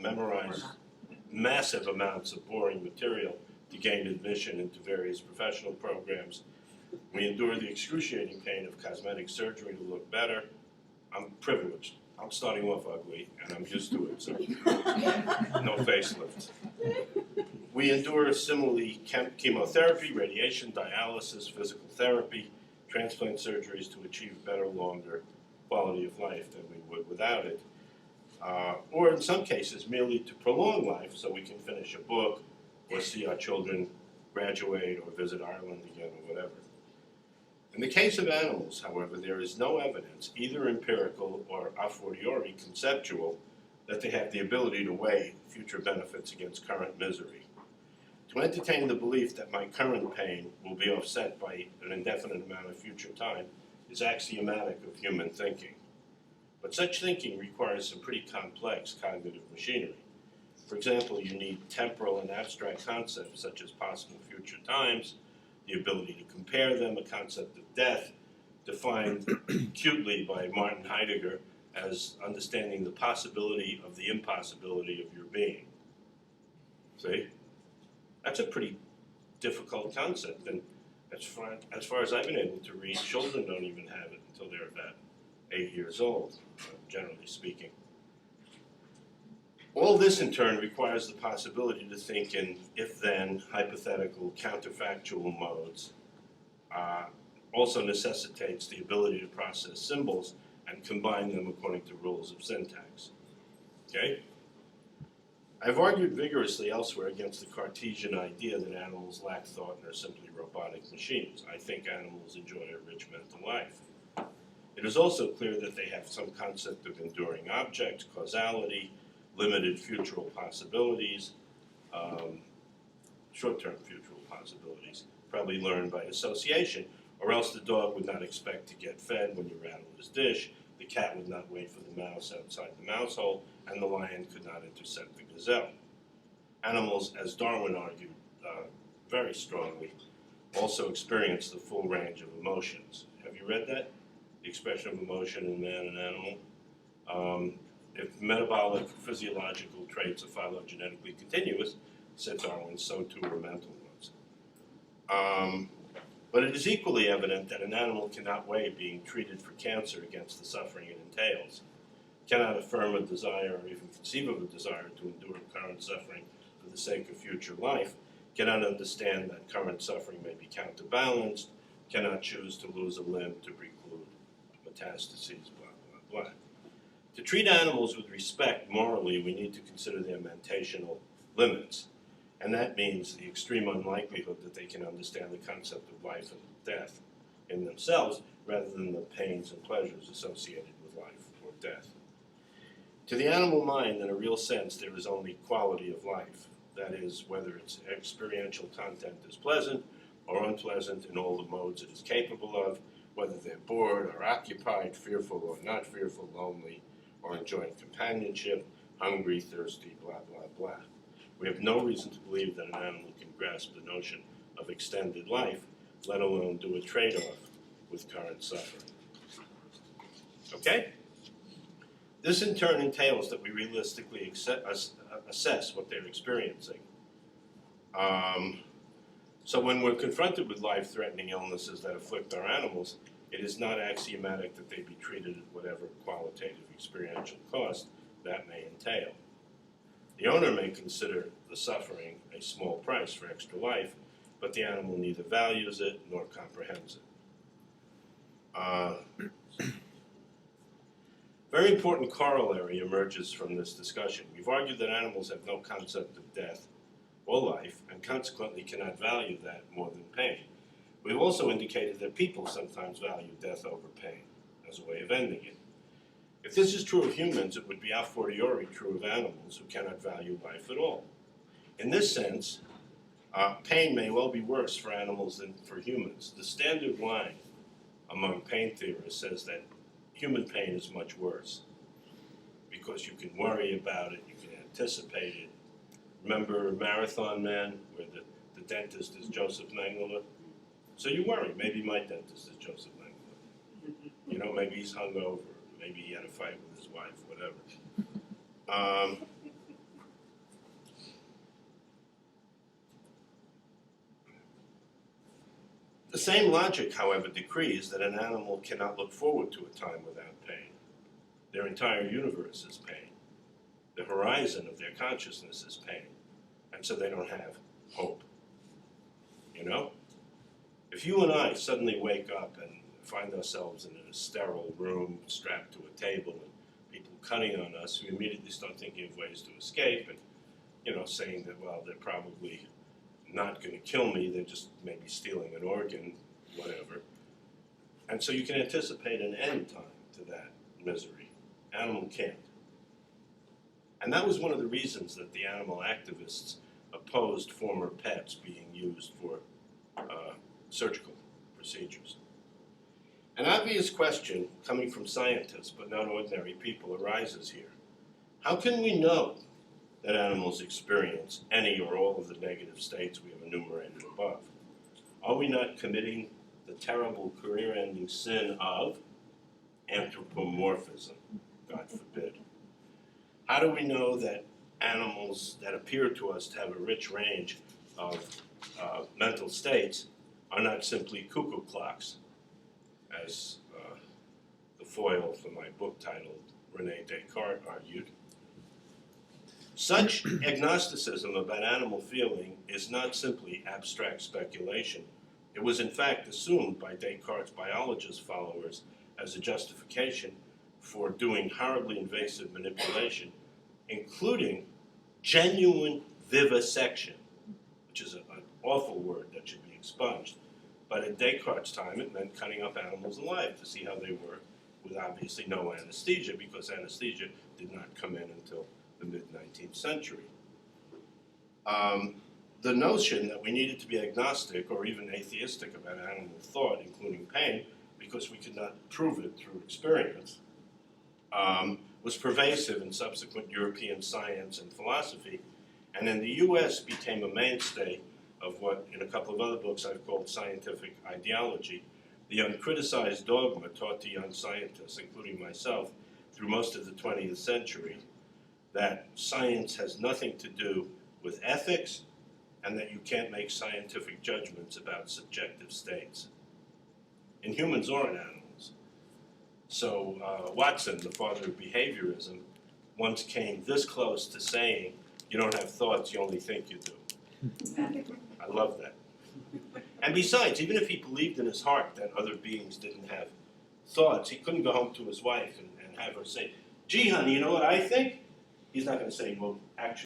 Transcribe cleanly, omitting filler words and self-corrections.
memorize massive amounts of boring material to gain admission into various professional programs. We endure the excruciating pain of cosmetic surgery to look better. I'm privileged. I'm starting off ugly, and I'm used to it, so no facelifts. We endure similarly chemotherapy, radiation, dialysis, physical therapy, transplant surgeries to achieve better, longer quality of life than we would without it. Or in some cases, merely to prolong life so we can finish a book or see our children graduate or visit Ireland again or whatever. In the case of animals, however, there is no evidence, either empirical or a fortiori conceptual, that they have the ability to weigh future benefits against current misery. To entertain the belief that my current pain will be offset by an indefinite amount of future time is axiomatic of human thinking. But such thinking requires some pretty complex cognitive machinery. For example, you need temporal and abstract concepts such as possible future times, the ability to compare them, a concept of death, defined cutely by Martin Heidegger as understanding the possibility of the impossibility of your being. See? That's a pretty difficult concept, and as far as I've been able to read, children don't even have it until they're about 8 years old, generally speaking. All this in turn requires the possibility to think in if-then, hypothetical, counterfactual modes. Also necessitates the ability to process symbols and combine them according to rules of syntax. Okay? I've argued vigorously elsewhere against the Cartesian idea that animals lack thought and are simply robotic machines. I think animals enjoy a rich mental life. It is also clear that they have some concept of enduring objects, causality, limited futural possibilities, short-term futural possibilities, probably learned by association, or else the dog would not expect to get fed when you rattle his dish, the cat would not wait for the mouse outside the mouse hole, and the lion could not intercept the gazelle. Animals, as Darwin argued very strongly, also experience the full range of emotions. Have you read that? The expression of emotion in man and animal? If metabolic physiological traits are phylogenetically continuous, said Darwin, so too are mental ones. But it is equally evident that an animal cannot weigh being treated for cancer against the suffering it entails, cannot affirm a desire or even conceive of a desire to endure current suffering for the sake of future life, cannot understand that current suffering may be counterbalanced, cannot choose to lose a limb to preclude metastases, blah, blah, blah. To treat animals with respect morally, we need to consider their mentational limits. And that means the extreme unlikelihood that they can understand the concept of life and death in themselves, rather than the pains and pleasures associated with life or death. To the animal mind, in a real sense, there is only quality of life. That is, whether its experiential content is pleasant or unpleasant in all the modes it is capable of, whether they're bored or occupied, fearful or not fearful, lonely or enjoying companionship, hungry, thirsty, blah, blah, blah. We have no reason to believe that an animal can grasp the notion of extended life, let alone do a trade-off with current suffering. Okay? This in turn entails that we realistically assess what they're experiencing. So when we're confronted with life-threatening illnesses that afflict our animals, it is not axiomatic that they be treated at whatever qualitative experiential cost that may entail. The owner may consider the suffering a small price for extra life, but the animal neither values it nor comprehends it. Very important corollary emerges from this discussion. We've argued that animals have no concept of death or life, and consequently cannot value that more than pain. We've also indicated that people sometimes value death over pain as a way of ending it. If this is true of humans, it would be a fortiori true of animals who cannot value life at all. In this sense, pain may well be worse for animals than for humans. The standard line among pain theorists says that human pain is much worse because you can worry about it, you can anticipate it. Remember Marathon Man, where the dentist is Joseph Mengele? So you worry, maybe my dentist is Joseph Mengele. You know, maybe he's hungover, maybe he had a fight with his wife, whatever. The same logic, however, decrees that an animal cannot look forward to a time without pain. Their entire universe is pain. The horizon of their consciousness is pain. And so they don't have hope. You know? If you and I suddenly wake up and find ourselves in a sterile room strapped to a table and people cutting on us, we immediately start thinking of ways to escape and, saying that, well, they're probably not going to kill me, they're just maybe stealing an organ, whatever. And so you can anticipate an end time to that misery. Animal can't. And that was one of the reasons that the animal activists opposed former pets being used for surgical procedures. An obvious question coming from scientists, but not ordinary people, arises here. How can we know that animals experience any or all of the negative states we have enumerated above? Are we not committing the terrible career-ending sin of anthropomorphism? God forbid. How do we know that animals that appear to us to have a rich range of mental states are not simply cuckoo clocks, as the foil for my book titled René Descartes argued? Such agnosticism about animal feeling is not simply abstract speculation. It was in fact assumed by Descartes' biologist followers as a justification for doing horribly invasive manipulation, including genuine vivisection, which is an awful word that should be expunged. But in Descartes' time, it meant cutting up animals alive to see how they work with obviously no anesthesia, because anesthesia did not come in until the mid-19th century. The notion that we needed to be agnostic or even atheistic about animal thought, including pain, because we could not prove it through experience, was pervasive in subsequent European science and philosophy, and in the US became a mainstay of what, in a couple of other books, I've called scientific ideology, the uncriticized dogma taught to young scientists, including myself, through most of the 20th century, that science has nothing to do with ethics and that you can't make scientific judgments about subjective states, in humans or in animals. So Watson, the father of behaviorism, once came this close to saying, you don't have thoughts, you only think you do. I love that. And besides, even if he believed in his heart that other beings didn't have thoughts, he couldn't go home to his wife and have her say, gee, honey, you know what I think? He's not going to say, well, actually,